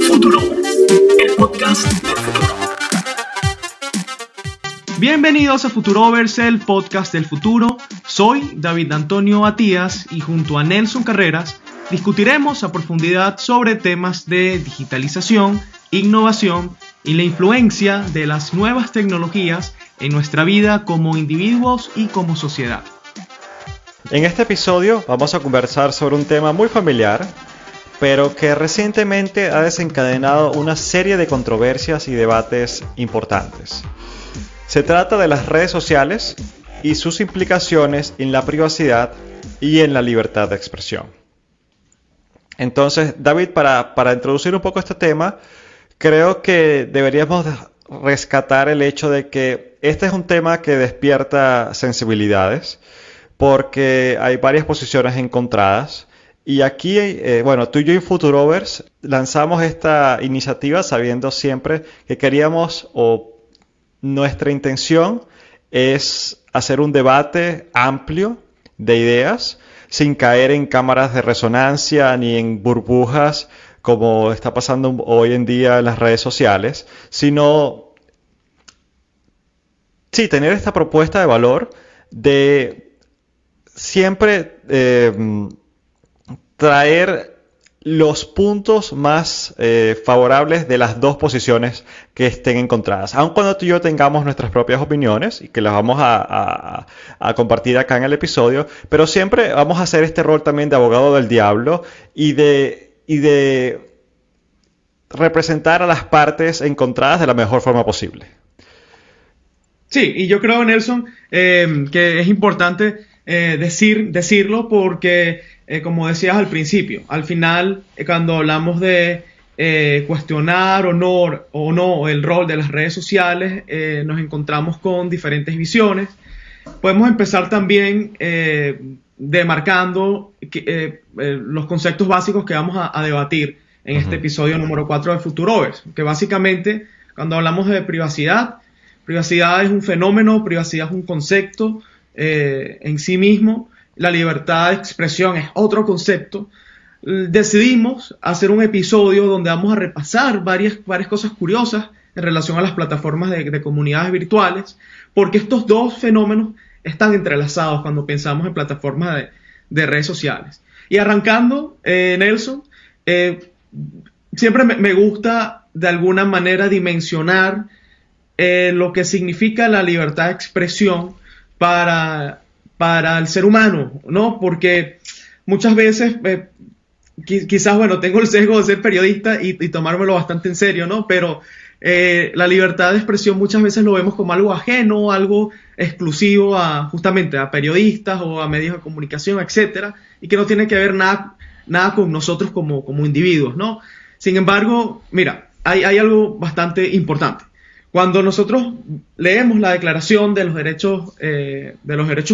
Futuro, el podcast del futuro. Bienvenidos a Futurovers, el podcast del futuro. Soy David Antonio Matías y junto a Nelson Carreras discutiremos a profundidad sobre temas de digitalización, innovación y la influencia de las nuevas tecnologías en nuestra vida como individuos y como sociedad. En este episodio vamos a conversar sobre un tema muy familiar, pero que recientemente ha desencadenado una serie de controversias y debates importantes. Se trata de las redes sociales y sus implicaciones en la privacidad y en la libertad de expresión. Entonces, David, para introducir un poco este tema, creo que deberíamos rescatar el hecho de que este es un tema que despierta sensibilidades, porque hay varias posiciones encontradas. Y aquí, tú y yo en Futurovers lanzamos esta iniciativa sabiendo siempre que queríamos, o nuestra intención es hacer un debate amplio de ideas, sin caer en cámaras de resonancia ni en burbujas como está pasando hoy en día en las redes sociales, sino tener esta propuesta de valor de siempre traer los puntos más favorables de las dos posiciones que estén encontradas. Aun cuando tú y yo tengamos nuestras propias opiniones y que las vamos a compartir acá en el episodio, pero siempre vamos a hacer este rol también de abogado del diablo y de representar a las partes encontradas de la mejor forma posible. Sí, y yo creo, Nelson, que es importante decirlo porque, como decías al principio, al final, cuando hablamos de cuestionar o no el rol de las redes sociales, nos encontramos con diferentes visiones. Podemos empezar también demarcando los conceptos básicos que vamos a debatir en este episodio número 4 de Futurovers, que básicamente, cuando hablamos de privacidad es un fenómeno, privacidad es un concepto en sí mismo, la libertad de expresión es otro concepto. Decidimos hacer un episodio donde vamos a repasar varias cosas curiosas en relación a las plataformas de comunidades virtuales, porque estos dos fenómenos están entrelazados cuando pensamos en plataformas de redes sociales. Y arrancando, Nelson, siempre me gusta de alguna manera dimensionar lo que significa la libertad de expresión para el ser humano, ¿no? Porque muchas veces, quizás, tengo el sesgo de ser periodista y tomármelo bastante en serio, ¿no? Pero la libertad de expresión muchas veces lo vemos como algo ajeno, algo exclusivo justamente a periodistas o a medios de comunicación, etcétera, y que no tiene que ver nada con nosotros como individuos, ¿no? Sin embargo, mira, hay algo bastante importante. Cuando nosotros leemos la Declaración de los Derechos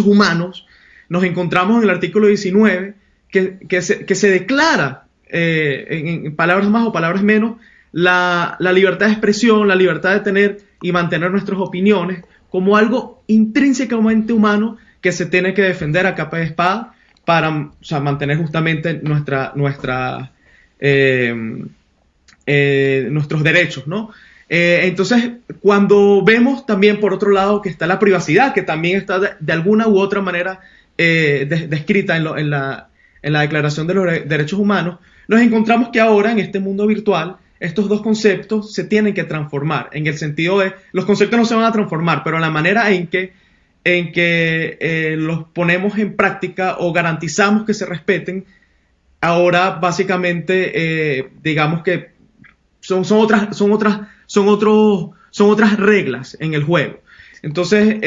Humanos, nos encontramos en el artículo 19 que se declara, en palabras más o palabras menos, la libertad de expresión, la libertad de tener y mantener nuestras opiniones como algo intrínsecamente humano que se tiene que defender a capa de espada para mantener justamente nuestros derechos, ¿no? Entonces, cuando vemos también por otro lado que está la privacidad, que también está de alguna u otra manera descrita en la Declaración de los Derechos Humanos, nos encontramos que ahora en este mundo virtual estos dos conceptos se tienen que transformar, en el sentido de, los conceptos no se van a transformar, pero la manera en que los ponemos en práctica o garantizamos que se respeten, ahora básicamente digamos que son otras reglas en el juego. Entonces,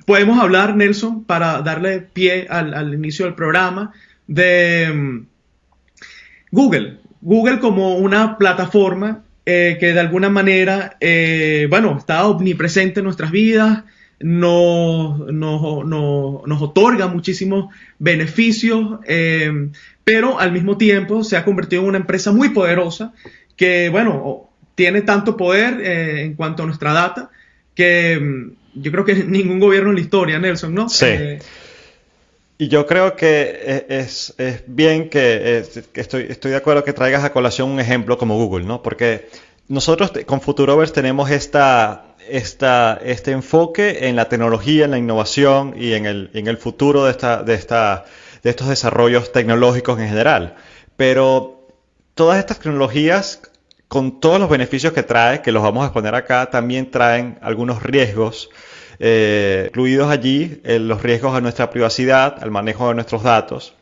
podemos hablar, Nelson, para darle pie al inicio del programa, de Google como una plataforma que de alguna manera, está omnipresente en nuestras vidas, nos otorga muchísimos beneficios, pero al mismo tiempo se ha convertido en una empresa muy poderosa que, tiene tanto poder en cuanto a nuestra data que yo creo que ningún gobierno en la historia, Nelson, ¿no? Sí. Y yo creo que es bien que estoy de acuerdo que traigas a colación un ejemplo como Google, ¿no? Porque nosotros con Futurovers tenemos este enfoque en la tecnología, en la innovación y en el futuro de estos desarrollos tecnológicos en general. Pero todas estas tecnologías, con todos los beneficios que trae, que los vamos a exponer acá, también traen algunos riesgos incluidos allí, los riesgos a nuestra privacidad, al manejo de nuestros datos.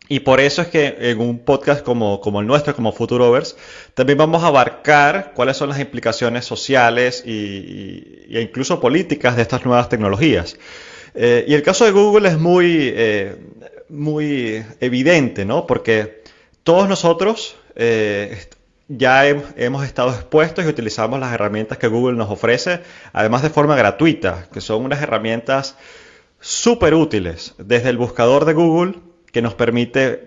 Y por eso es que en un podcast como el nuestro, como Futurovers, también vamos a abarcar cuáles son las implicaciones sociales e incluso políticas de estas nuevas tecnologías. Y el caso de Google es muy evidente, ¿no? Porque todos nosotros ya hemos estado expuestos y utilizamos las herramientas que Google nos ofrece, además de forma gratuita, que son unas herramientas súper útiles, desde el buscador de Google, que nos permite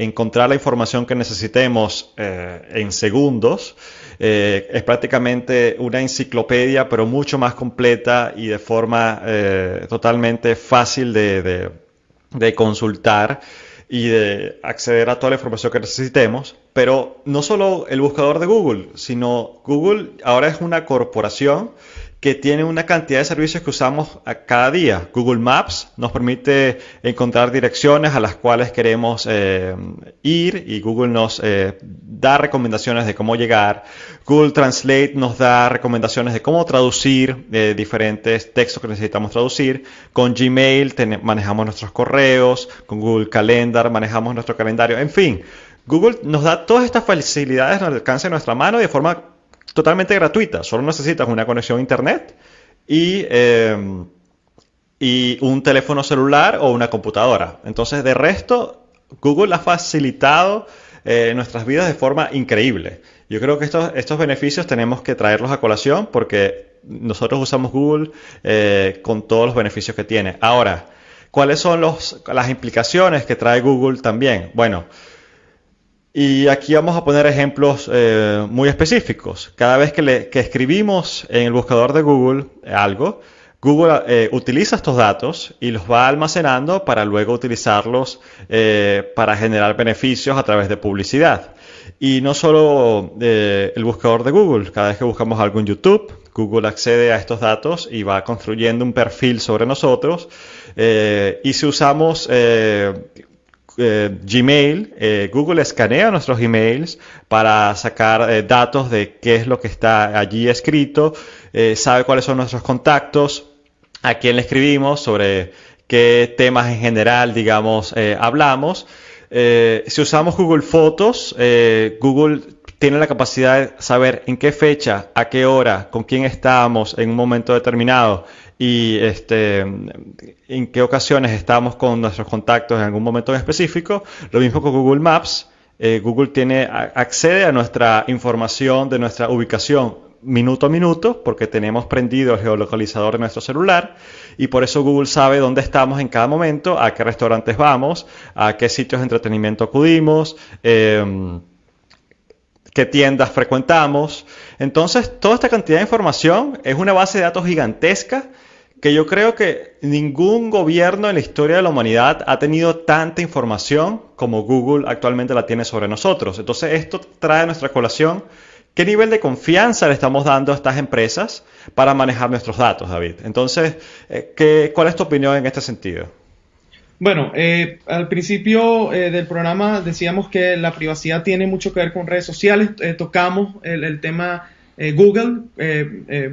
encontrar la información que necesitemos en segundos. Es prácticamente una enciclopedia, pero mucho más completa y de forma totalmente fácil de consultar y de acceder a toda la información que necesitemos. Pero no solo el buscador de Google, sino Google ahora es una corporación que tiene una cantidad de servicios que usamos cada día. Google Maps nos permite encontrar direcciones a las cuales queremos ir y Google nos da recomendaciones de cómo llegar. Google Translate nos da recomendaciones de cómo traducir diferentes textos que necesitamos traducir. Con Gmail manejamos nuestros correos, con Google Calendar manejamos nuestro calendario. En fin, Google nos da todas estas facilidades al alcance de nuestra mano y de forma totalmente gratuita. Solo necesitas una conexión a internet y un teléfono celular o una computadora. Entonces, de resto, Google ha facilitado nuestras vidas de forma increíble. Yo creo que estos beneficios tenemos que traerlos a colación porque nosotros usamos Google con todos los beneficios que tiene. Ahora, ¿cuáles son las implicaciones que trae Google también? Bueno, y aquí vamos a poner ejemplos muy específicos. Cada vez que escribimos en el buscador de Google algo, Google utiliza estos datos y los va almacenando para luego utilizarlos para generar beneficios a través de publicidad. Y no solo el buscador de Google. Cada vez que buscamos algo en YouTube, Google accede a estos datos y va construyendo un perfil sobre nosotros. Y si usamos Gmail, Google escanea nuestros emails para sacar datos de qué es lo que está allí escrito, sabe cuáles son nuestros contactos, a quién le escribimos, sobre qué temas en general, digamos, hablamos. Si usamos Google Fotos, Google tiene la capacidad de saber en qué fecha, a qué hora, con quién estábamos en un momento determinado y en qué ocasiones estamos con nuestros contactos en algún momento en específico. Lo mismo con Google Maps. Google accede a nuestra información de nuestra ubicación minuto a minuto porque tenemos prendido el geolocalizador de nuestro celular y por eso Google sabe dónde estamos en cada momento, a qué restaurantes vamos, a qué sitios de entretenimiento acudimos, qué tiendas frecuentamos. Entonces, toda esta cantidad de información es una base de datos gigantesca que yo creo que ningún gobierno en la historia de la humanidad ha tenido tanta información como Google actualmente la tiene sobre nosotros. Entonces, esto trae a nuestra colación qué nivel de confianza le estamos dando a estas empresas para manejar nuestros datos, David. Entonces, ¿cuál es tu opinión en este sentido? Bueno, al principio del programa decíamos que la privacidad tiene mucho que ver con redes sociales. Tocamos el tema Google,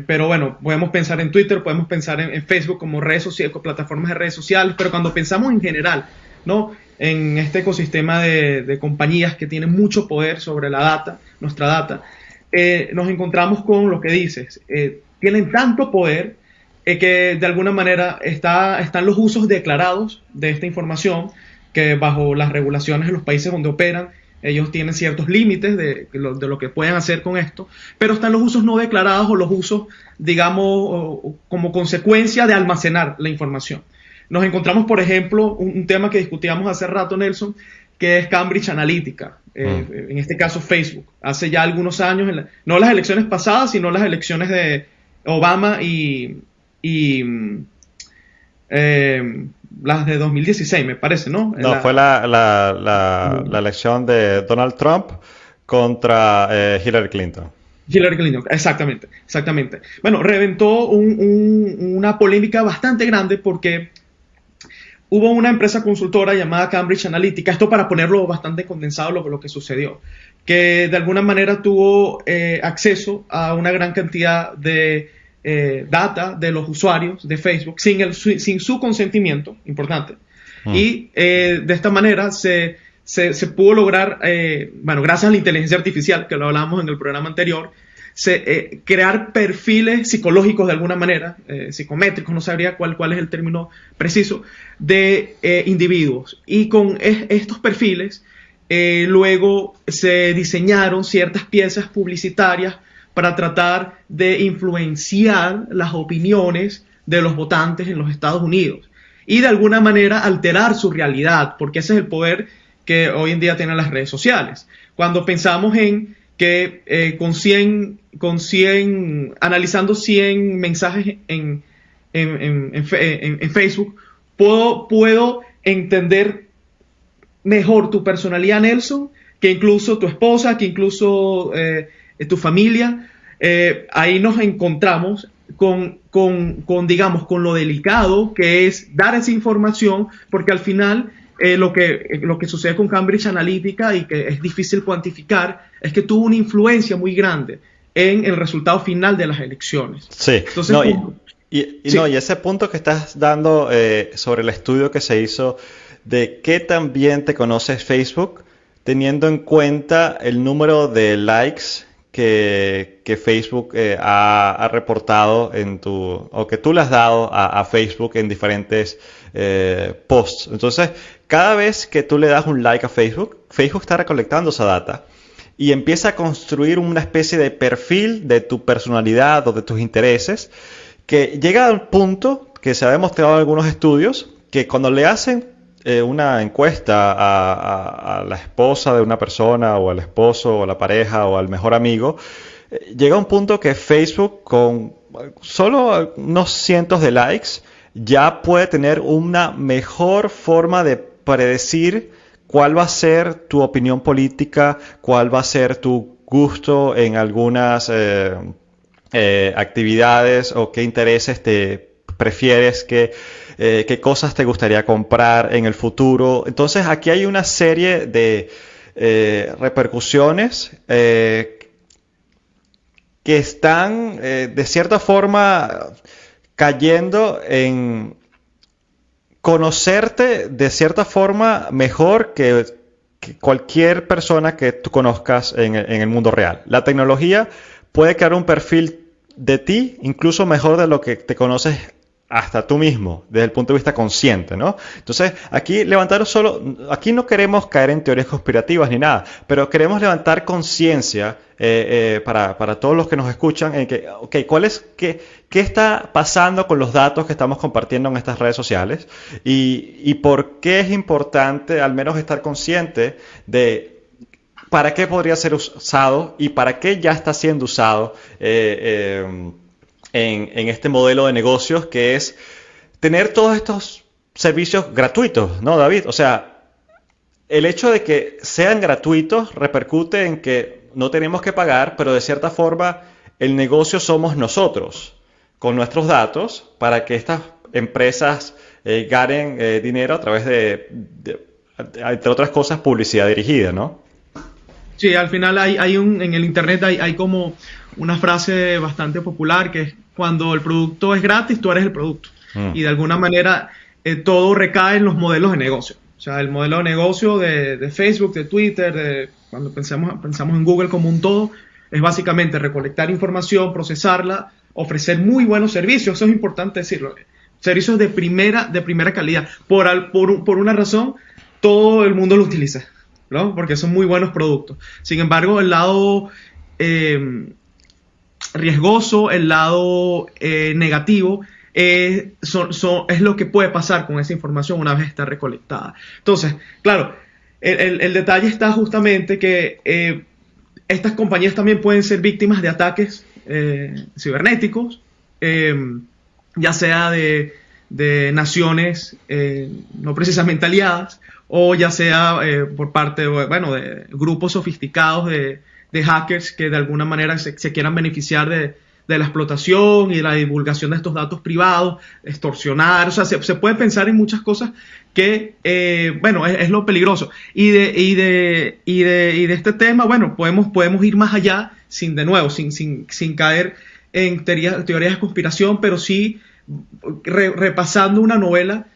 pero bueno, podemos pensar en Twitter, podemos pensar en Facebook como redes sociales, como plataformas de redes sociales, pero cuando pensamos en general, ¿no? En este ecosistema de compañías que tienen mucho poder sobre la data, nuestra data, nos encontramos con lo que dices. Tienen tanto poder que de alguna manera están los usos declarados de esta información, que bajo las regulaciones de los países donde operan, ellos tienen ciertos límites de lo que pueden hacer con esto, pero están los usos no declarados o los usos, digamos, como consecuencia de almacenar la información. Nos encontramos, por ejemplo, un tema que discutíamos hace rato, Nelson, que es Cambridge Analytica, en este caso Facebook. Hace ya algunos años, no las elecciones pasadas, sino las elecciones de Obama y las de 2016, me parece, ¿no? No, fue la elección de Donald Trump contra Hillary Clinton. Hillary Clinton, exactamente, exactamente. Bueno, reventó una polémica bastante grande porque hubo una empresa consultora llamada Cambridge Analytica, esto para ponerlo bastante condensado lo que sucedió, que de alguna manera tuvo acceso a una gran cantidad de data de los usuarios de Facebook sin su consentimiento, importante, y de esta manera se pudo lograr, bueno, gracias a la inteligencia artificial, que lo hablamos en el programa anterior, crear perfiles psicológicos de alguna manera, psicométricos, no sabría cuál es el término preciso, de individuos. Y con estos perfiles, luego se diseñaron ciertas piezas publicitarias para tratar de influenciar las opiniones de los votantes en los Estados Unidos y de alguna manera alterar su realidad, porque ese es el poder que hoy en día tienen las redes sociales. Cuando pensamos en que analizando 100 mensajes en Facebook, puedo entender mejor tu personalidad, Nelson, que incluso tu esposa, que incluso tu familia. Ahí nos encontramos digamos, con lo delicado que es dar esa información, porque al final lo que sucede con Cambridge Analytica y que es difícil cuantificar es que tuvo una influencia muy grande en el resultado final de las elecciones. Sí. Entonces, y ese punto que estás dando sobre el estudio que se hizo de qué tan bien te conoces Facebook, teniendo en cuenta el número de likes que Facebook ha reportado o que tú le has dado a Facebook en diferentes posts. Entonces, cada vez que tú le das un like a Facebook, Facebook está recolectando esa data y empieza a construir una especie de perfil de tu personalidad o de tus intereses, que llega a un punto que se ha demostrado en algunos estudios que cuando le hacen una encuesta a la esposa de una persona o al esposo o a la pareja o al mejor amigo, llega a un punto que Facebook, con solo unos cientos de likes, ya puede tener una mejor forma de predecir cuál va a ser tu opinión política, cuál va a ser tu gusto en algunas actividades o qué intereses te prefieres, qué cosas te gustaría comprar en el futuro. Entonces aquí hay una serie de repercusiones que están de cierta forma cayendo en conocerte de cierta forma mejor que cualquier persona que tú conozcas en el mundo real. La tecnología puede crear un perfil de ti incluso mejor de lo que te conoces hasta tú mismo, desde el punto de vista consciente, ¿no? Entonces, aquí no queremos caer en teorías conspirativas ni nada, pero queremos levantar conciencia para todos los que nos escuchan en que, okay, ¿qué está pasando con los datos que estamos compartiendo en estas redes sociales? Y por qué es importante al menos estar consciente de para qué podría ser usado y para qué ya está siendo usado en este modelo de negocios, que es tener todos estos servicios gratuitos, ¿no, David? O sea, el hecho de que sean gratuitos repercute en que no tenemos que pagar, pero de cierta forma el negocio somos nosotros, con nuestros datos, para que estas empresas ganen dinero a través de, entre otras cosas, publicidad dirigida, ¿no? Sí, al final en el internet hay como una frase bastante popular que es: cuando el producto es gratis, tú eres el producto. Y de alguna manera todo recae en los modelos de negocio. O sea, el modelo de negocio de Facebook, de Twitter, cuando pensamos en Google como un todo, es básicamente recolectar información, procesarla, ofrecer muy buenos servicios. Eso es importante decirlo. Servicios de primera calidad. Por una razón, todo el mundo lo utiliza, ¿no? Porque son muy buenos productos. Sin embargo, el lado riesgoso, el lado negativo, es lo que puede pasar con esa información una vez está recolectada. Entonces, claro, el detalle está justamente que estas compañías también pueden ser víctimas de ataques cibernéticos, ya sea de de naciones no precisamente aliadas, o ya sea por parte bueno, de grupos sofisticados de hackers que de alguna manera se quieran beneficiar de la explotación y de la divulgación de estos datos privados, extorsionar, o sea, se puede pensar en muchas cosas que, bueno, es lo peligroso. Y de este tema, bueno, podemos ir más allá, sin caer en teorías de conspiración, pero sí repasando una novela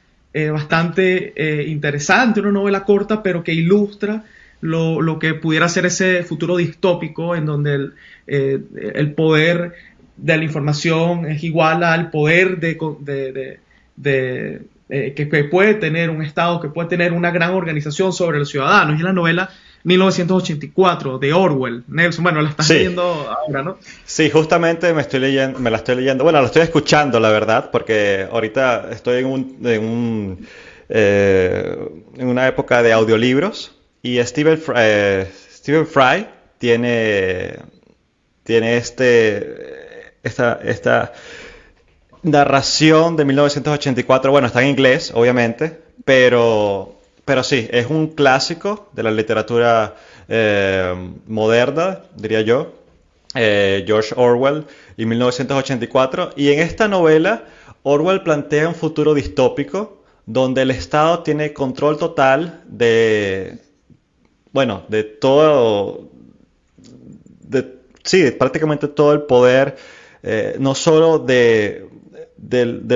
bastante interesante, una novela corta, pero que ilustra lo que pudiera ser ese futuro distópico en donde el poder de la información es igual al poder que puede tener un Estado, que puede tener una gran organización sobre los ciudadanos. Y la novela 1984 de Orwell. Nelson, bueno, la estás leyendo ahora, ¿no? Sí, justamente me la estoy leyendo, bueno, la estoy escuchando, la verdad, porque ahorita estoy en una época de audiolibros y Stephen Fry tiene esta narración de 1984, bueno, está en inglés, obviamente, pero sí, es un clásico de la literatura moderna, diría yo, George Orwell y 1984, y en esta novela Orwell plantea un futuro distópico donde el Estado tiene control total de todo, prácticamente todo el poder, no solo de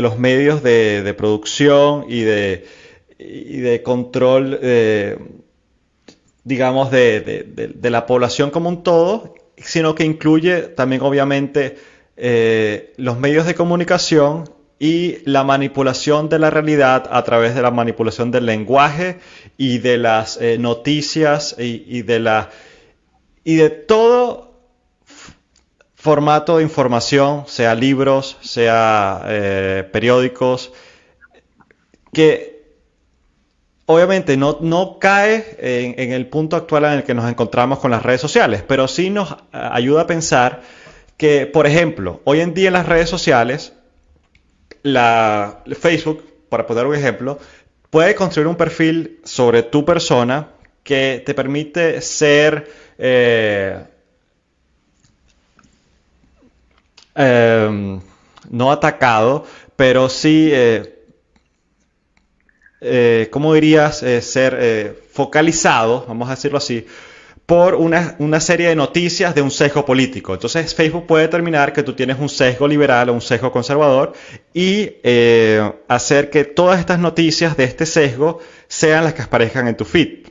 los medios de producción y de control, digamos, de la población como un todo, sino que incluye también, obviamente, los medios de comunicación y la manipulación de la realidad a través de la manipulación del lenguaje y de las noticias y de todo formato de información, sea libros, sea periódicos, que obviamente no cae en el punto actual en el que nos encontramos con las redes sociales, pero sí nos ayuda a pensar que, por ejemplo, hoy en día en las redes sociales, Facebook, para poner un ejemplo, puede construir un perfil sobre tu persona que te permite ser no atacado, pero sí, ¿cómo dirías? Ser focalizado, vamos a decirlo así, por una serie de noticias de un sesgo político. Entonces Facebook puede determinar que tú tienes un sesgo liberal o un sesgo conservador y hacer que todas estas noticias de este sesgo sean las que aparezcan en tu feed.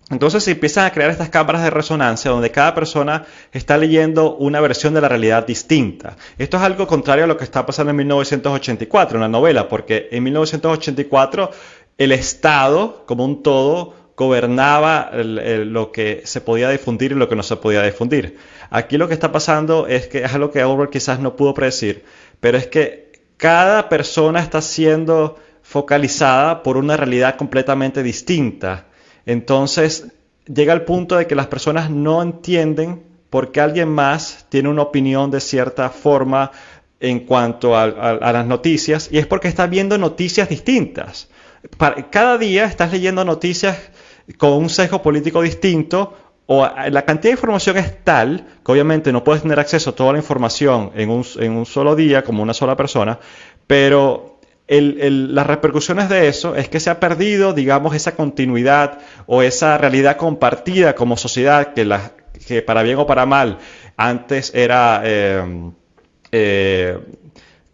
Entonces se empiezan a crear estas cámaras de resonancia donde cada persona está leyendo una versión de la realidad distinta. Esto es algo contrario a lo que está pasando en 1984, en la novela, porque en 1984 el Estado, como un todo, gobernaba lo que se podía difundir y lo que no se podía difundir. Aquí lo que está pasando es que es algo que Orwell quizás no pudo predecir, pero es que cada persona está siendo focalizada por una realidad completamente distinta. Entonces llega el punto de que las personas no entienden por qué alguien más tiene una opinión de cierta forma en cuanto a las noticias, y es porque está viendo noticias distintas. Cada día estás leyendo noticias con un sesgo político distinto, o la cantidad de información es tal que obviamente no puedes tener acceso a toda la información en un solo día como una sola persona, pero las repercusiones de eso es que se ha perdido, digamos, esa continuidad o esa realidad compartida como sociedad que para bien o para mal antes era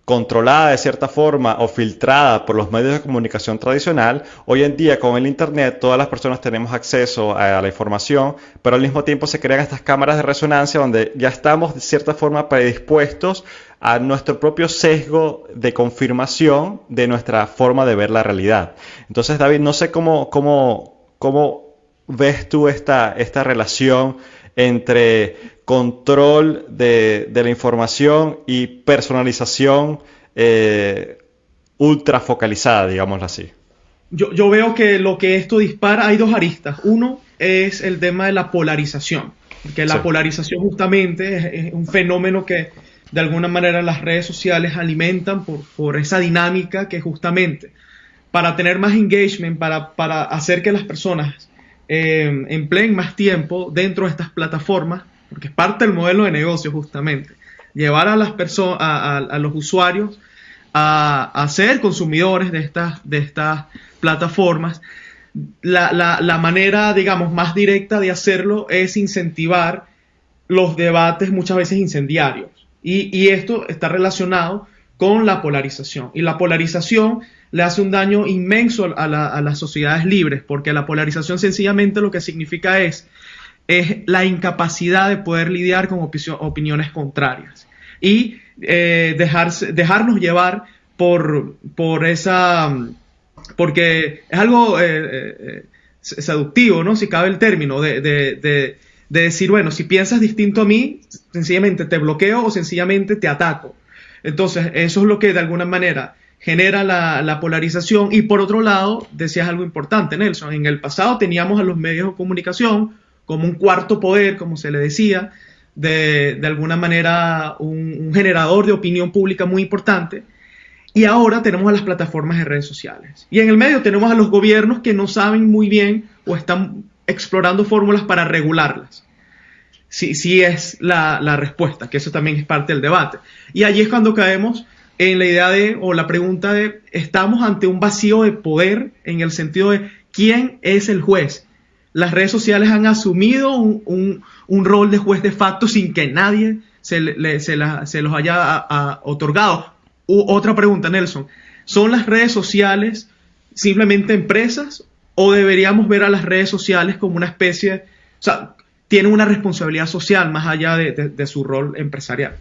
controlada de cierta forma o filtrada por los medios de comunicación tradicional. Hoy en día con el internet todas las personas tenemos acceso a la información, pero al mismo tiempo se crean estas cámaras de resonancia donde ya estamos de cierta forma predispuestos a nuestro propio sesgo de confirmación de nuestra forma de ver la realidad. Entonces, David, no sé cómo ves tú esta relación entre control de la información y personalización ultra focalizada, digámoslo así. Yo veo que lo que esto dispara, hay dos aristas. Uno es el tema de la polarización, que la polarización justamente es un fenómeno que de alguna manera las redes sociales alimentan por esa dinámica que justamente para tener más engagement, para hacer que las personas empleen más tiempo dentro de estas plataformas, porque es parte del modelo de negocio justamente, llevar a las personas, a los usuarios a ser consumidores de estas plataformas. La manera, digamos, más directa de hacerlo es incentivar los debates muchas veces incendiarios. Y esto está relacionado con la polarización. Y la polarización le hace un daño inmenso a las sociedades libres, porque la polarización sencillamente lo que significa es la incapacidad de poder lidiar con opiniones contrarias. Y dejarnos llevar por esa... porque es algo seductivo, ¿no? Si cabe el término, de decir, bueno, si piensas distinto a mí, sencillamente te bloqueo o sencillamente te ataco. Entonces, eso es lo que de alguna manera genera la polarización. Y por otro lado, decías algo importante, Nelson, en el pasado teníamos a los medios de comunicación como un cuarto poder, como se le decía, de alguna manera un generador de opinión pública muy importante. Y ahora tenemos a las plataformas de redes sociales. Y en el medio tenemos a los gobiernos que no saben muy bien o están explorando fórmulas para regularlas. Sí es la respuesta, que eso también es parte del debate. Y allí es cuando caemos en la idea o la pregunta de, ¿estamos ante un vacío de poder en el sentido de quién es el juez? Las redes sociales han asumido un rol de juez de facto sin que nadie se los haya otorgado. Otra pregunta, Nelson. ¿Son las redes sociales simplemente empresas o deberíamos ver a las redes sociales como una especie, o sea, tienen una responsabilidad social más allá de su rol empresarial?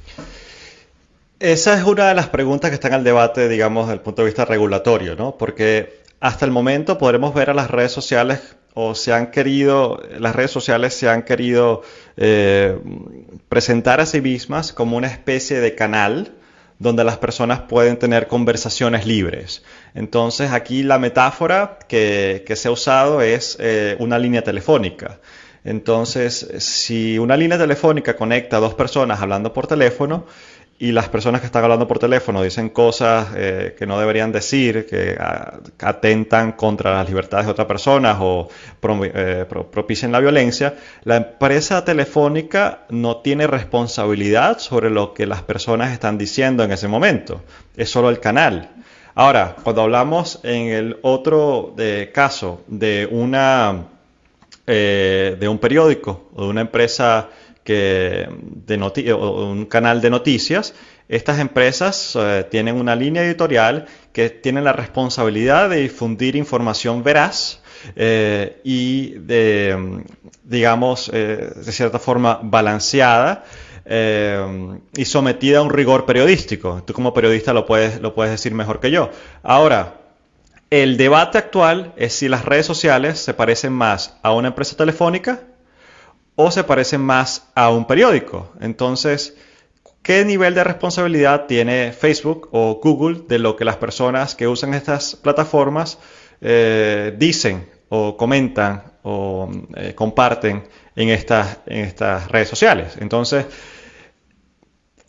Esa es una de las preguntas que están al debate, digamos, desde el punto de vista regulatorio, ¿no? Porque hasta el momento podremos ver a las redes sociales las redes sociales se han querido presentar a sí mismas como una especie de canal donde las personas pueden tener conversaciones libres. Entonces aquí la metáfora que se ha usado es una línea telefónica. Entonces, si una línea telefónica conecta a dos personas hablando por teléfono y las personas que están hablando por teléfono dicen cosas que no deberían decir, que atentan contra las libertades de otras personas o propician la violencia, la empresa telefónica no tiene responsabilidad sobre lo que las personas están diciendo en ese momento. Es solo el canal. Ahora, cuando hablamos en el otro caso de un periódico o de una empresa o un canal de noticias, estas empresas tienen una línea editorial que tiene la responsabilidad de difundir información veraz y digamos, de cierta forma balanceada y sometida a un rigor periodístico. Tú como periodista lo puedes decir mejor que yo. Ahora, el debate actual es si las redes sociales se parecen más a una empresa telefónica o se parecen más a un periódico. Entonces, ¿qué nivel de responsabilidad tiene Facebook o Google de lo que las personas que usan estas plataformas dicen o comentan o comparten en estas redes sociales? Entonces,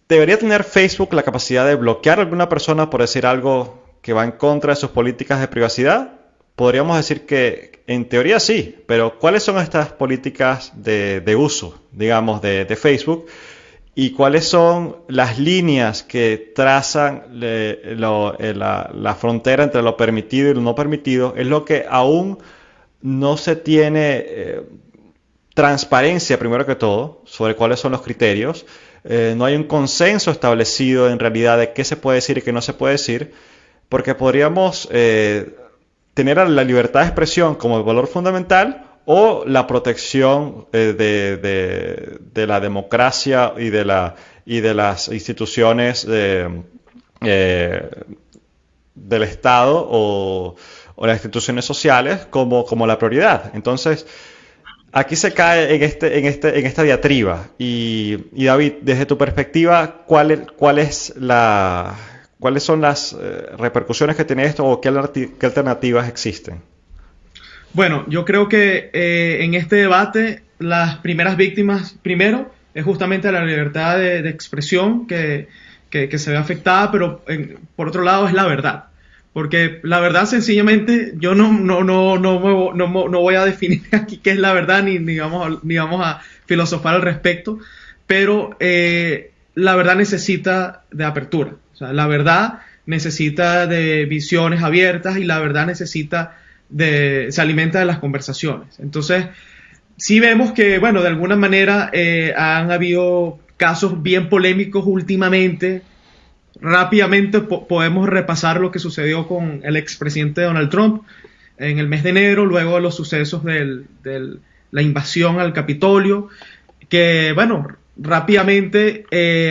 ¿debería tener Facebook la capacidad de bloquear a alguna persona por decir algo que va en contra de sus políticas de privacidad? Podríamos decir que en teoría sí, pero ¿cuáles son estas políticas de uso, digamos, de Facebook? ¿Y cuáles son las líneas que trazan la frontera entre lo permitido y lo no permitido? Es lo que aún no se tiene transparencia, primero que todo, sobre cuáles son los criterios. No hay un consenso establecido en realidad de qué se puede decir y qué no se puede decir, porque podríamos tener la libertad de expresión como el valor fundamental o la protección de la democracia y de las instituciones del Estado o las instituciones sociales como la prioridad. Entonces, aquí se cae en esta diatriba. Y David, desde tu perspectiva, ¿cuáles son las repercusiones que tiene esto o qué alternativas existen? Bueno, yo creo que en este debate las primeras víctimas, primero, es justamente la libertad de expresión que se ve afectada, pero por otro lado es la verdad. Porque la verdad, sencillamente, yo no voy a definir aquí qué es la verdad, ni vamos a filosofar al respecto, pero la verdad necesita de apertura. O sea, la verdad necesita de visiones abiertas y la verdad se alimenta de las conversaciones. Entonces, sí vemos que, bueno, de alguna manera han habido casos bien polémicos últimamente. Rápidamente podemos repasar lo que sucedió con el expresidente Donald Trump en el mes de enero, luego de los sucesos de la invasión al Capitolio, que, bueno, rápidamente,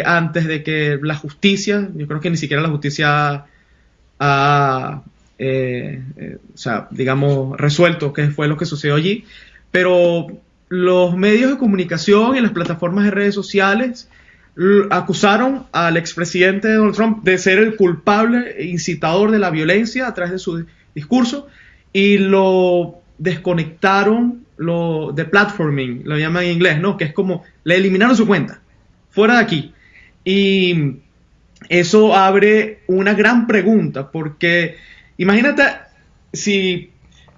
antes de que la justicia, yo creo que ni siquiera la justicia ha digamos, resuelto qué fue lo que sucedió allí, pero los medios de comunicación y las plataformas de redes sociales acusaron al expresidente Donald Trump de ser el culpable e incitador de la violencia a través de su discurso y lo desconectaron, lo deplatforming, lo llaman en inglés, ¿no? Que es como, le eliminaron su cuenta, fuera de aquí. Y eso abre una gran pregunta, porque imagínate si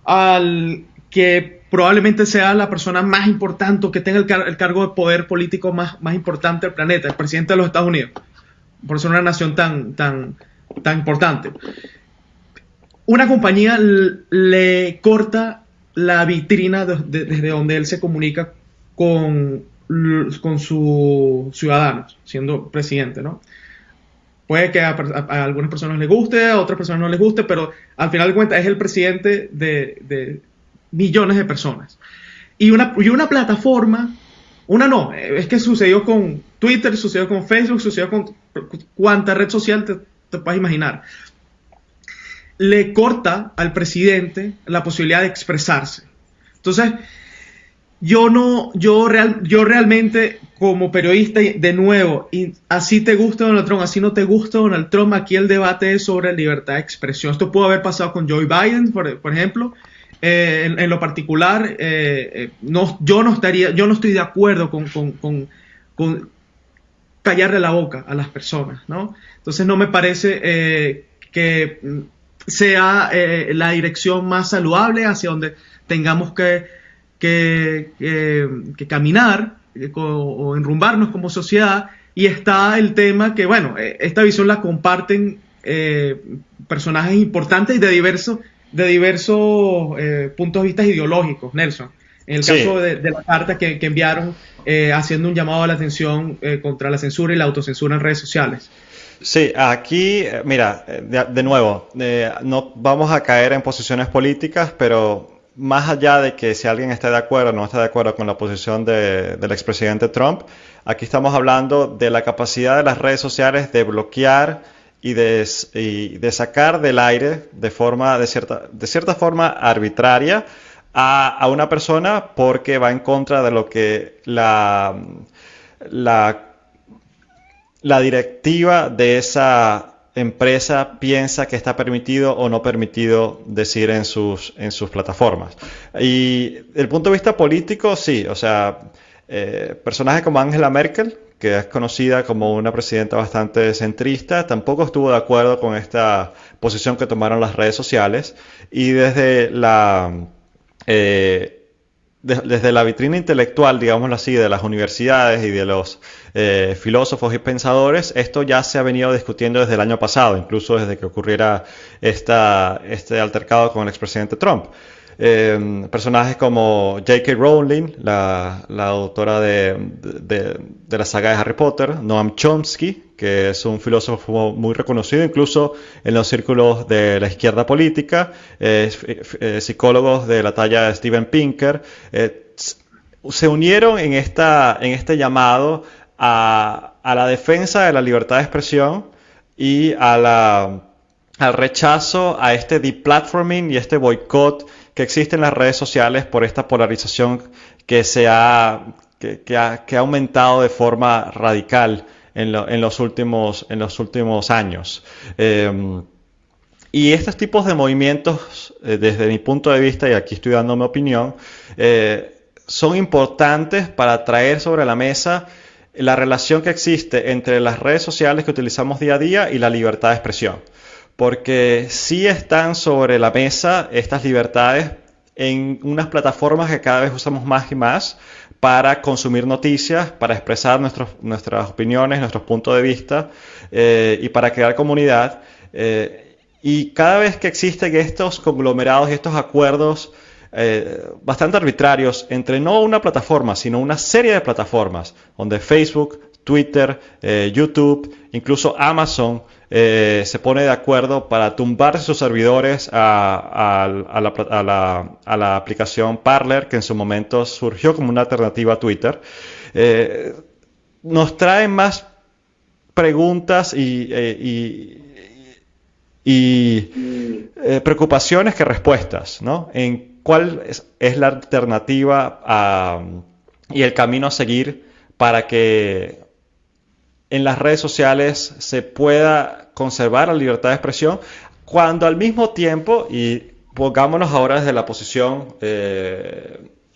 al que probablemente sea la persona más importante o que tenga el cargo de poder político más importante del planeta, el presidente de los Estados Unidos, por ser una nación tan importante. Una compañía le corta la vitrina desde donde él se comunica con sus ciudadanos, siendo presidente, ¿no? Puede que a algunas personas les guste, a otras personas no les guste, pero al final de cuentas es el presidente de millones de personas. Y una plataforma, es que sucedió con Twitter, sucedió con Facebook, sucedió con cuánta red social te puedas imaginar. Le corta al presidente la posibilidad de expresarse. Entonces, yo realmente, como periodista, de nuevo, y así te gusta Donald Trump, así no te gusta Donald Trump, aquí el debate es sobre libertad de expresión. Esto pudo haber pasado con Joe Biden, por ejemplo. En lo particular, yo no estoy de acuerdo con callarle la boca a las personas, ¿no? Entonces no me parece que sea la dirección más saludable hacia donde tengamos que caminar o enrumbarnos como sociedad. Y está el tema que, bueno, esta visión la comparten personajes importantes y de diversos puntos de vista ideológicos, Nelson. En el caso de la carta que enviaron haciendo un llamado a la atención contra la censura y la autocensura en redes sociales. Sí, aquí, mira, de nuevo, no vamos a caer en posiciones políticas, pero más allá de que si alguien está de acuerdo o no está de acuerdo con la posición del expresidente Trump, aquí estamos hablando de la capacidad de las redes sociales de bloquear y de sacar del aire de cierta forma arbitraria a una persona porque va en contra de lo que la directiva de esa empresa piensa que está permitido o no permitido decir en sus plataformas. Y desde el punto de vista político, sí, o sea, personajes como Angela Merkel, que es conocida como una presidenta bastante centrista, tampoco estuvo de acuerdo con esta posición que tomaron las redes sociales, y desde la vitrina intelectual, digámoslo así, de las universidades y de los filósofos y pensadores, esto ya se ha venido discutiendo desde el año pasado, incluso desde que ocurriera este altercado con el expresidente Trump. Personajes como J.K. Rowling, la autora de la saga de Harry Potter, Noam Chomsky, que es un filósofo muy reconocido incluso en los círculos de la izquierda política, psicólogos de la talla de Steven Pinker, se unieron en este llamado a la defensa de la libertad de expresión y al rechazo a este deplatforming y este boicot que existe en las redes sociales por esta polarización que ha aumentado de forma radical en los últimos años. Y estos tipos de movimientos, desde mi punto de vista, y aquí estoy dando mi opinión, son importantes para traer sobre la mesa la relación que existe entre las redes sociales que utilizamos día a día y la libertad de expresión. Porque sí están sobre la mesa estas libertades en unas plataformas que cada vez usamos más y más para consumir noticias, para expresar nuestras opiniones, nuestros puntos de vista y para crear comunidad. Y cada vez que existen estos conglomerados y estos acuerdos bastante arbitrarios entre no una plataforma, sino una serie de plataformas, donde Facebook, Twitter, YouTube, incluso Amazon se pone de acuerdo para tumbar sus servidores a la aplicación Parler, que en su momento surgió como una alternativa a Twitter, nos traen más preguntas y preocupaciones que respuestas, ¿no? En cuál es la alternativa y el camino a seguir para que en las redes sociales se pueda conservar la libertad de expresión, cuando al mismo tiempo, y pongámonos ahora desde la posición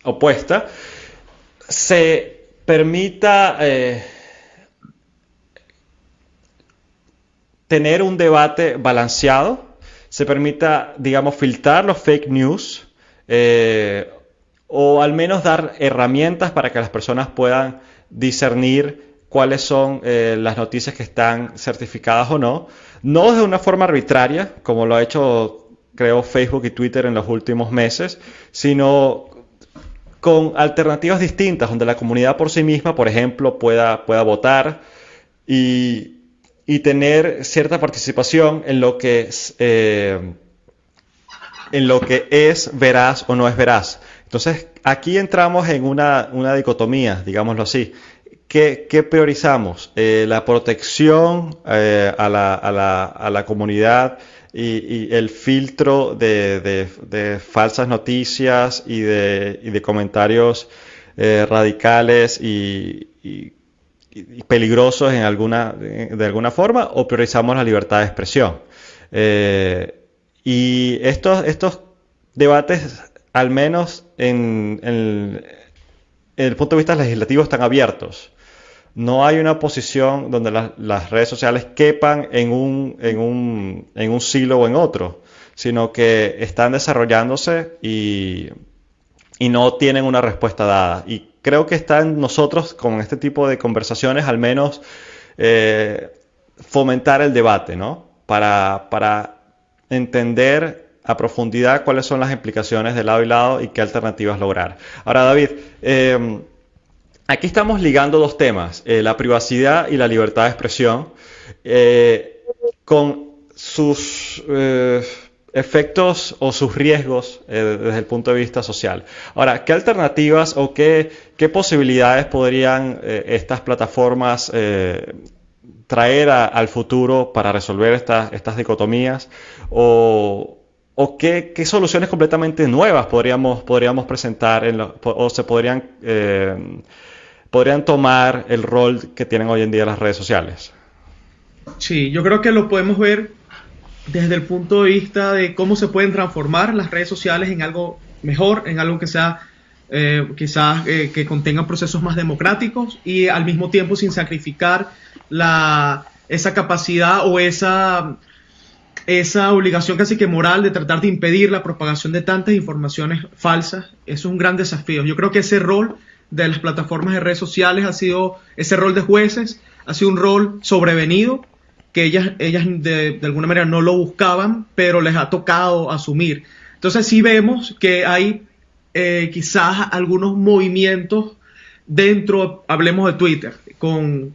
opuesta, se permita tener un debate balanceado, se permita, digamos, filtrar los fake news, o al menos dar herramientas para que las personas puedan discernir cuáles son las noticias que están certificadas o no de una forma arbitraria, como lo ha hecho, creo, Facebook y Twitter en los últimos meses, sino con alternativas distintas, donde la comunidad por sí misma, por ejemplo, pueda votar y tener cierta participación en lo que es veraz o no es veraz. Entonces, aquí entramos en una dicotomía, digámoslo así. ¿Qué priorizamos? La protección a la comunidad y el filtro de falsas noticias y de comentarios radicales y peligrosos de alguna forma, o priorizamos la libertad de expresión. Y estos debates, al menos en el punto de vista legislativo, están abiertos. No hay una posición donde las redes sociales quepan en un silo o en otro, sino que están desarrollándose y no tienen una respuesta dada. Y creo que está en nosotros, con este tipo de conversaciones, al menos fomentar el debate, ¿no? Para entender a profundidad cuáles son las implicaciones de lado y lado y qué alternativas lograr. Ahora, David, aquí estamos ligando dos temas, la privacidad y la libertad de expresión, con sus efectos o sus riesgos desde el punto de vista social. Ahora, ¿qué alternativas o qué posibilidades podrían estas plataformas traer al futuro para resolver estas dicotomías? ¿O qué soluciones completamente nuevas podríamos presentar o se podrían tomar el rol que tienen hoy en día las redes sociales? Sí, yo creo que lo podemos ver desde el punto de vista de cómo se pueden transformar las redes sociales en algo mejor, en algo que sea quizás que contenga procesos más democráticos y al mismo tiempo sin sacrificar esa capacidad o esa obligación casi que moral de tratar de impedir la propagación de tantas informaciones falsas. Eso es un gran desafío. Yo creo que ese rol de las plataformas de redes sociales ese rol de jueces ha sido un rol sobrevenido, que ellas de alguna manera no lo buscaban, pero les ha tocado asumir. Entonces sí vemos que hay quizás algunos movimientos dentro, hablemos de Twitter, con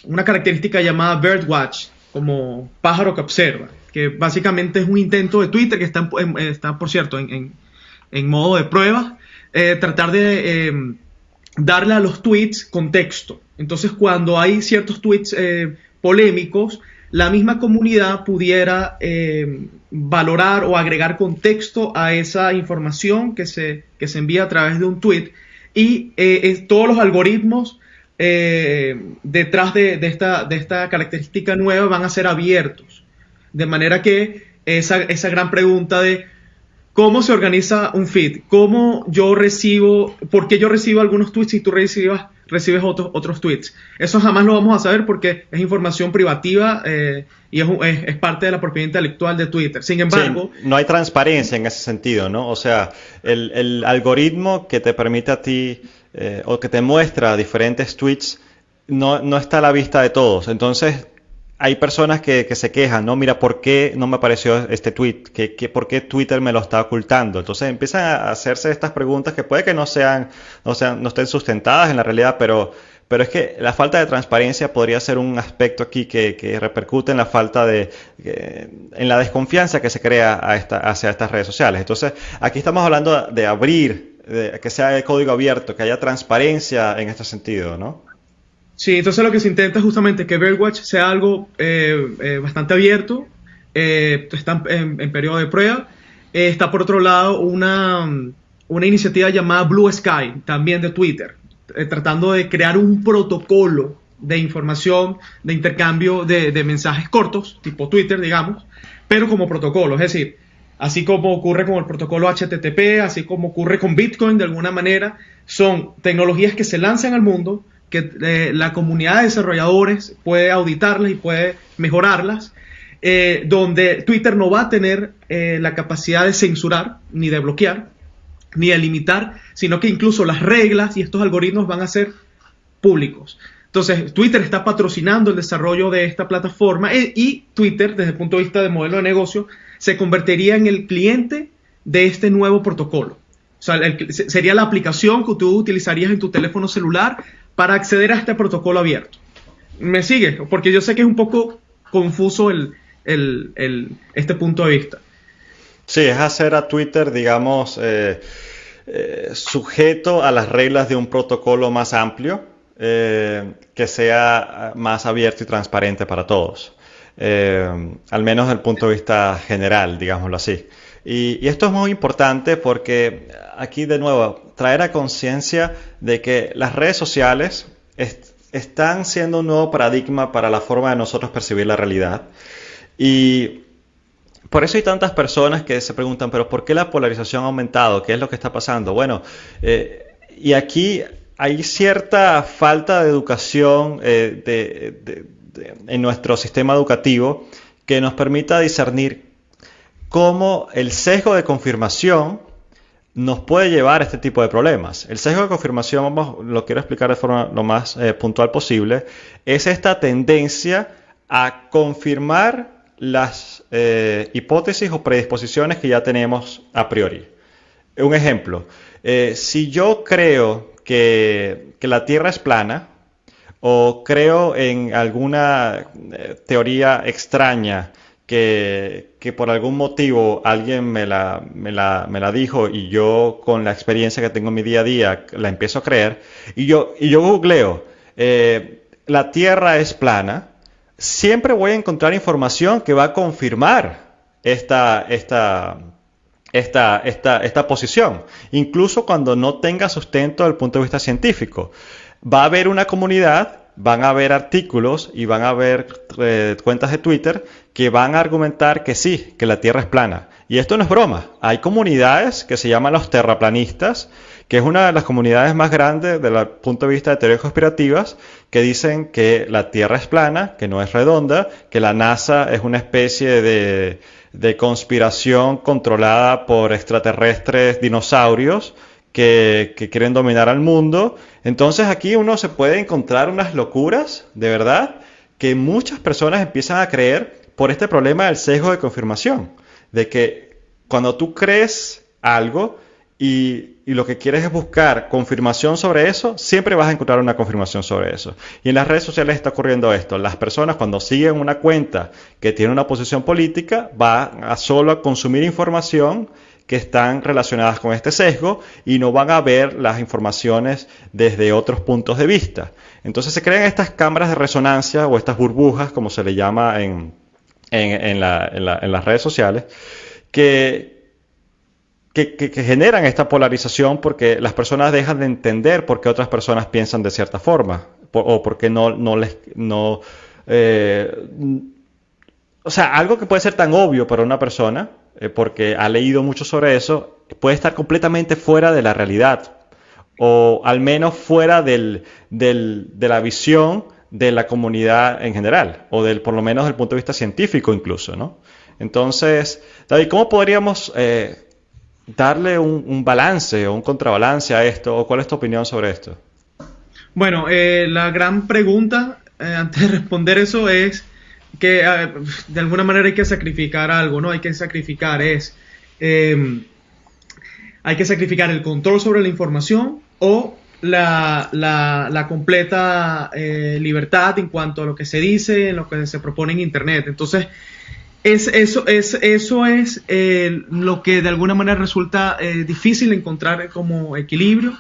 una característica llamada Birdwatch, como pájaro que observa, que básicamente es un intento de Twitter que está por cierto, en modo de prueba, tratar de darle a los tweets contexto. Entonces, cuando hay ciertos tweets polémicos, la misma comunidad pudiera valorar o agregar contexto a esa información que se envía a través de un tweet, y todos los algoritmos detrás de esta característica nueva van a ser abiertos, de manera que esa gran pregunta de cómo se organiza un feed, cómo yo recibo, por qué yo recibo algunos tweets y tú recibes otros tweets. Eso jamás lo vamos a saber porque es información privativa y es parte de la propiedad intelectual de Twitter. Sin embargo, sí, no hay transparencia en ese sentido, ¿no? O sea, el algoritmo que te permite a ti o que te muestra diferentes tweets no está a la vista de todos. Entonces, hay personas que se quejan, ¿no? Mira, ¿por qué no me apareció este tweet? ¿Por qué Twitter me lo está ocultando? Entonces empiezan a hacerse estas preguntas que puede que no estén sustentadas en la realidad, pero es que la falta de transparencia podría ser un aspecto aquí que repercute en la falta en la desconfianza que se crea hacia estas redes sociales. Entonces, aquí estamos hablando de abrir, de que sea de código abierto, que haya transparencia en este sentido, ¿no? Sí, entonces lo que se intenta es justamente que Birdwatch sea algo bastante abierto, está en periodo de prueba. Está por otro lado una iniciativa llamada Blue Sky, también de Twitter, tratando de crear un protocolo de información, de intercambio de mensajes cortos, tipo Twitter, digamos, pero como protocolo, es decir, así como ocurre con el protocolo HTTP, así como ocurre con Bitcoin de alguna manera, son tecnologías que se lanzan al mundo, que la comunidad de desarrolladores puede auditarlas y puede mejorarlas, donde Twitter no va a tener la capacidad de censurar, ni de bloquear, ni de limitar, sino que incluso las reglas y estos algoritmos van a ser públicos. Entonces, Twitter está patrocinando el desarrollo de esta plataforma y Twitter, desde el punto de vista de modelo de negocio, se convertiría en el cliente de este nuevo protocolo. O sea, sería la aplicación que tú utilizarías en tu teléfono celular para acceder a este protocolo abierto. ¿Me sigue? Porque yo sé que es un poco confuso este punto de vista. Sí, es hacer a Twitter, digamos, sujeto a las reglas de un protocolo más amplio, que sea más abierto y transparente para todos. Al menos desde el punto de vista general, digámoslo así. Y esto es muy importante porque aquí de nuevo traer a conciencia de que las redes sociales están siendo un nuevo paradigma para la forma de nosotros percibir la realidad. Y por eso hay tantas personas que se preguntan, pero ¿por qué la polarización ha aumentado? ¿Qué es lo que está pasando? Bueno, y aquí hay cierta falta de educación en nuestro sistema educativo que nos permita discernir cómo el sesgo de confirmación nos puede llevar a este tipo de problemas. El sesgo de confirmación, lo quiero explicar de forma lo más puntual posible, es esta tendencia a confirmar las hipótesis o predisposiciones que ya tenemos a priori. Un ejemplo, si yo creo que la Tierra es plana o creo en alguna teoría extraña que por algún motivo alguien me la dijo y yo con la experiencia que tengo en mi día a día la empiezo a creer y yo googleo la Tierra es plana, siempre voy a encontrar información que va a confirmar esta posición, incluso cuando no tenga sustento desde el punto de vista científico. Va a haber una comunidad, van a haber artículos y van a haber cuentas de Twitter que van a argumentar que sí, que la Tierra es plana. Y esto no es broma. Hay comunidades que se llaman los terraplanistas, que es una de las comunidades más grandes desde el punto de vista de teorías conspirativas, que dicen que la Tierra es plana, que no es redonda, que la NASA es una especie de conspiración controlada por extraterrestres dinosaurios que quieren dominar al mundo. Entonces aquí uno se puede encontrar unas locuras, de verdad, que muchas personas empiezan a creer por este problema del sesgo de confirmación, de que cuando tú crees algo y lo que quieres es buscar confirmación sobre eso, siempre vas a encontrar una confirmación sobre eso. Y en las redes sociales está ocurriendo esto. Las personas cuando siguen una cuenta que tiene una posición política, van a solo consumir información que están relacionadas con este sesgo y no van a ver las informaciones desde otros puntos de vista. Entonces se crean estas cámaras de resonancia o estas burbujas, como se le llama en las redes sociales, que generan esta polarización porque las personas dejan de entender por qué otras personas piensan de cierta forma o porque o sea, algo que puede ser tan obvio para una persona porque ha leído mucho sobre eso, puede estar completamente fuera de la realidad, o al menos fuera de la visión de la comunidad en general, o por lo menos del punto de vista científico incluso, ¿no? Entonces, David, ¿cómo podríamos darle un balance o un contrabalance a esto, o cuál es tu opinión sobre esto? Bueno, la gran pregunta antes de responder eso es que de alguna manera hay que sacrificar algo, ¿no? Hay que sacrificar hay que sacrificar el control sobre la información o la completa libertad en cuanto a lo que se dice, en lo que se propone en Internet. Entonces, eso es lo que de alguna manera resulta difícil encontrar como equilibrio.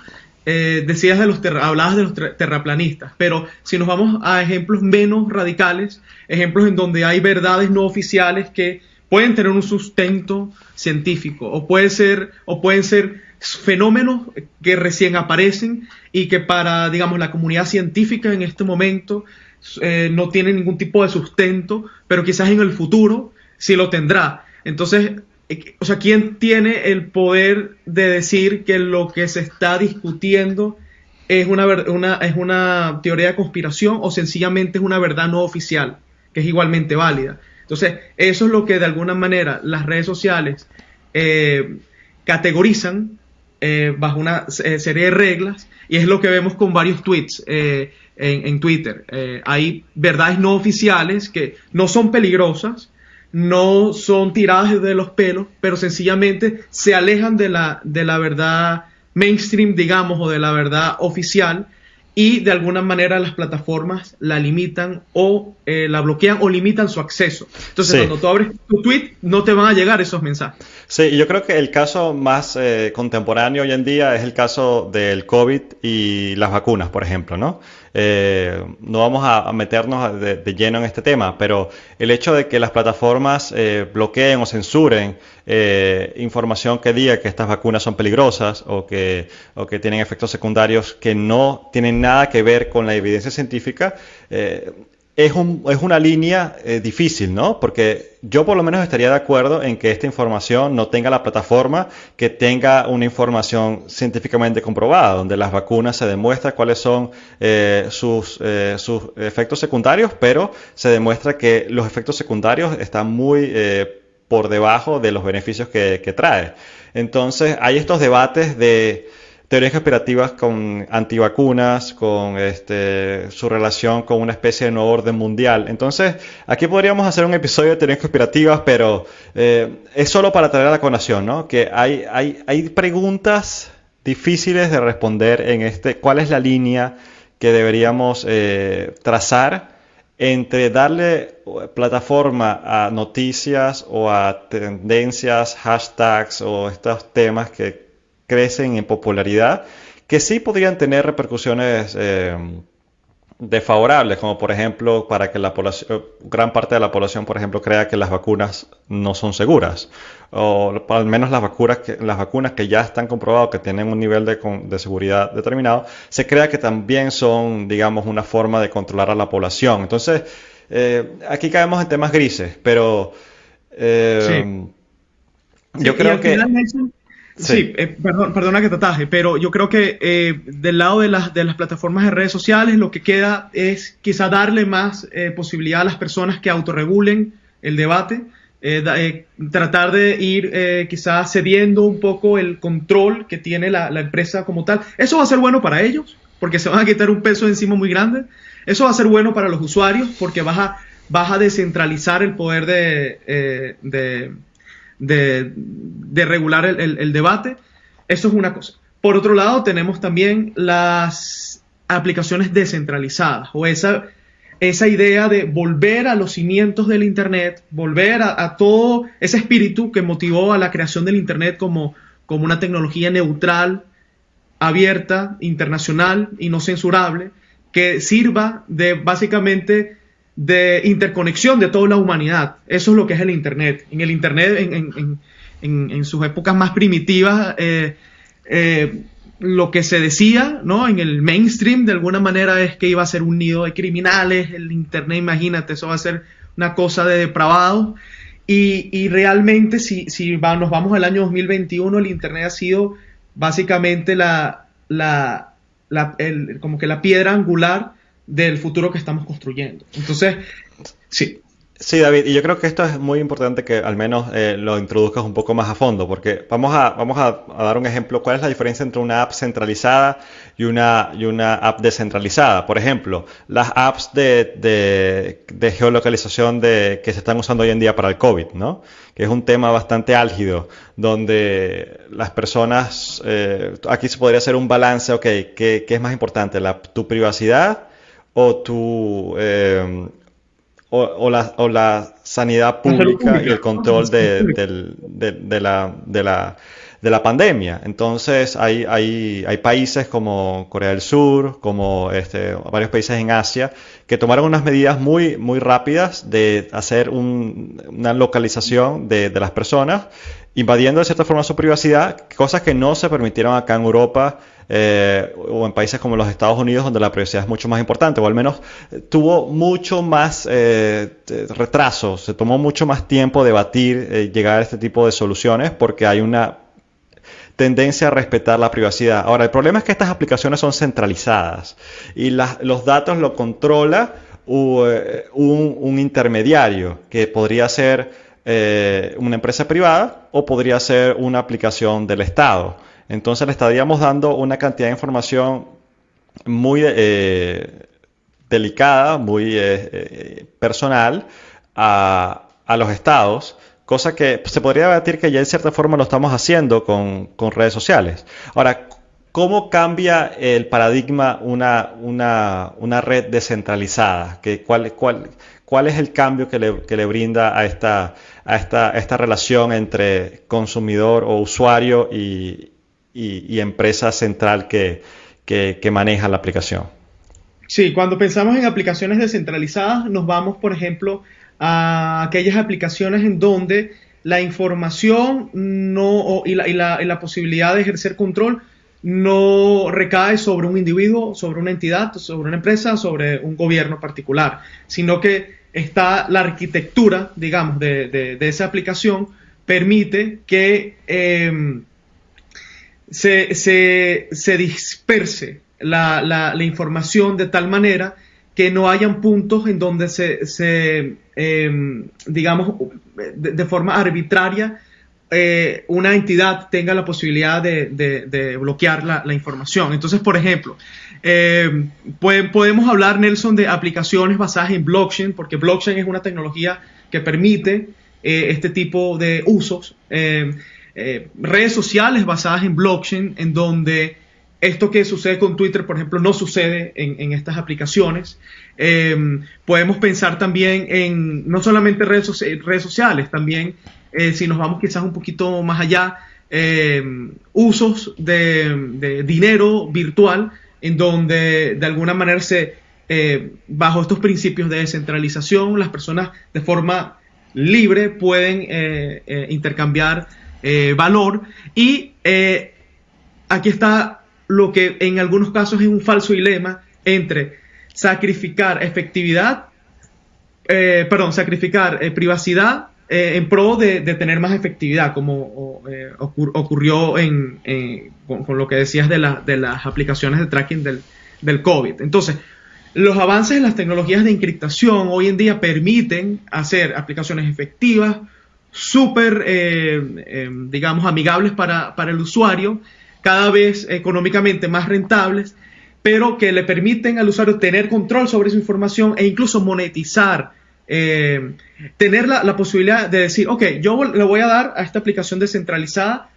Hablabas de los terraplanistas, pero si nos vamos a ejemplos menos radicales, ejemplos en donde hay verdades no oficiales que pueden tener un sustento científico, o pueden ser fenómenos que recién aparecen y que para, digamos, la comunidad científica en este momento no tienen ningún tipo de sustento, pero quizás en el futuro sí lo tendrá. Entonces, o sea, ¿quién tiene el poder de decir que lo que se está discutiendo es una teoría de conspiración o sencillamente es una verdad no oficial, que es igualmente válida? Entonces, eso es lo que de alguna manera las redes sociales categorizan bajo una serie de reglas, y es lo que vemos con varios tweets en Twitter. Hay verdades no oficiales que no son peligrosas, no son tiradas de los pelos, pero sencillamente se alejan de la verdad mainstream, digamos, o de la verdad oficial, y de alguna manera las plataformas la limitan o la bloquean o limitan su acceso. Entonces, cuando tú abres tu tweet, no te van a llegar esos mensajes. Sí, yo creo que el caso más contemporáneo hoy en día es el caso del COVID y las vacunas, por ejemplo, ¿no? No vamos a meternos de lleno en este tema, pero el hecho de que las plataformas bloqueen o censuren información que diga que estas vacunas son peligrosas o que tienen efectos secundarios que no tienen nada que ver con la evidencia científica, es una línea difícil, ¿no? Porque yo por lo menos estaría de acuerdo en que esta información no tenga la plataforma que tenga una información científicamente comprobada, donde las vacunas se demuestra cuáles son sus efectos secundarios, pero se demuestra que los efectos secundarios están muy por debajo de los beneficios que trae. Entonces hay estos debates de teorías conspirativas con antivacunas, con su relación con una especie de nuevo orden mundial. Entonces, aquí podríamos hacer un episodio de teorías conspirativas, pero es solo para traer a la colación, ¿no? Que hay preguntas difíciles de responder en ¿cuál es la línea que deberíamos trazar entre darle plataforma a noticias o a tendencias, hashtags o estos temas que crecen en popularidad, que sí podrían tener repercusiones desfavorables, como por ejemplo para que gran parte de la población, por ejemplo, crea que las vacunas no son seguras, o al menos las vacunas que ya están comprobadas que tienen un nivel de seguridad determinado, se crea que también son, digamos, una forma de controlar a la población. Entonces, aquí caemos en temas grises, pero yo creo que... Sí, perdona que te ataje, pero yo creo que del lado de las plataformas de redes sociales lo que queda es quizá darle más posibilidad a las personas que autorregulen el debate, tratar de ir quizá cediendo un poco el control que tiene la empresa como tal. Eso va a ser bueno para ellos, porque se van a quitar un peso de encima muy grande. Eso va a ser bueno para los usuarios, porque vas a descentralizar el poder de regular el debate. Eso es una cosa. Por otro lado, tenemos también las aplicaciones descentralizadas, o esa idea de volver a los cimientos del Internet, volver a todo ese espíritu que motivó a la creación del Internet como una tecnología neutral, abierta, internacional y no censurable, que sirva básicamente de interconexión de toda la humanidad. Eso es lo que es el Internet. En el Internet, en sus épocas más primitivas, lo que se decía, ¿no?, en el mainstream de alguna manera es que iba a ser un nido de criminales. El Internet, imagínate, eso va a ser una cosa de depravados. y realmente nos vamos al año 2021, el Internet ha sido básicamente como que la piedra angular del futuro que estamos construyendo. Entonces, sí. Sí, David, y yo creo que esto es muy importante que al menos lo introduzcas un poco más a fondo, porque vamos a dar un ejemplo. ¿Cuál es la diferencia entre una app centralizada y una app descentralizada? Por ejemplo, las apps de geolocalización que se están usando hoy en día para el COVID, ¿no? Que es un tema bastante álgido, donde las personas, aquí se podría hacer un balance, ok, ¿qué es más importante? ¿Tu privacidad o la sanidad pública y el control de la pandemia? Entonces hay países como Corea del Sur, como varios países en Asia, que tomaron unas medidas muy, muy rápidas de hacer una localización de las personas, invadiendo de cierta forma su privacidad, cosas que no se permitieron acá en Europa o en países como los Estados Unidos, donde la privacidad es mucho más importante, o al menos tuvo mucho más retraso, se tomó mucho más tiempo debatir, llegar a este tipo de soluciones, porque hay una tendencia a respetar la privacidad. Ahora, el problema es que estas aplicaciones son centralizadas y los datos lo controla un intermediario, que podría ser una empresa privada o podría ser una aplicación del Estado. Entonces le estaríamos dando una cantidad de información muy delicada, muy personal a los estados, cosa que se podría debatir que ya en cierta forma lo estamos haciendo con redes sociales. Ahora, ¿cómo cambia el paradigma una red descentralizada? ¿Cuál es el cambio que le brinda a esta relación entre consumidor o usuario y empresa central que maneja la aplicación? Sí, cuando pensamos en aplicaciones descentralizadas, nos vamos, por ejemplo, a aquellas aplicaciones en donde la información y la posibilidad de ejercer control no recae sobre un individuo, sobre una entidad, sobre una empresa, sobre un gobierno particular, sino que está la arquitectura, digamos, de esa aplicación, permite que se disperse la información de tal manera que no hayan puntos en donde digamos, de forma arbitraria, una entidad tenga la posibilidad de bloquear la información. Entonces, por ejemplo, podemos hablar, Nelson, de aplicaciones basadas en blockchain, porque blockchain es una tecnología que permite este tipo de usos. Redes sociales basadas en blockchain, en donde esto que sucede con Twitter, por ejemplo, no sucede en estas aplicaciones. Podemos pensar también en no solamente redes sociales, también si nos vamos quizás un poquito más allá, usos de dinero virtual, en donde de alguna manera bajo estos principios de descentralización, las personas de forma libre pueden intercambiar valor. Y aquí está lo que en algunos casos es un falso dilema entre sacrificar privacidad en pro de tener más efectividad, como ocurrió con lo que decías de las aplicaciones de tracking del COVID. Entonces, los avances en las tecnologías de encriptación hoy en día permiten hacer aplicaciones efectivas, súper, digamos, amigables para el usuario, cada vez económicamente más rentables, pero que le permiten al usuario tener control sobre su información e incluso monetizar, tener la posibilidad de decir, ok, yo le voy a dar a esta aplicación descentralizada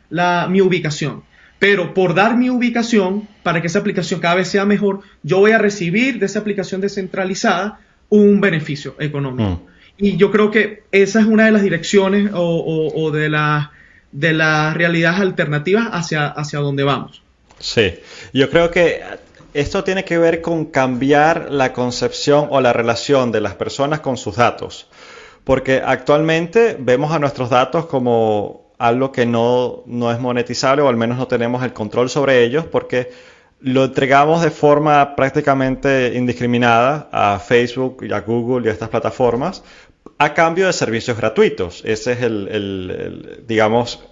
mi ubicación, pero por dar mi ubicación, para que esa aplicación cada vez sea mejor, yo voy a recibir de esa aplicación descentralizada un beneficio económico. Y yo creo que esa es una de las direcciones o de las realidades alternativas hacia donde vamos. Sí, yo creo que esto tiene que ver con cambiar la concepción o la relación de las personas con sus datos, porque actualmente vemos a nuestros datos como algo que no es monetizable, o al menos no tenemos el control sobre ellos, porque lo entregamos de forma prácticamente indiscriminada a Facebook y a Google y a estas plataformas, a cambio de servicios gratuitos. Ese es digamos,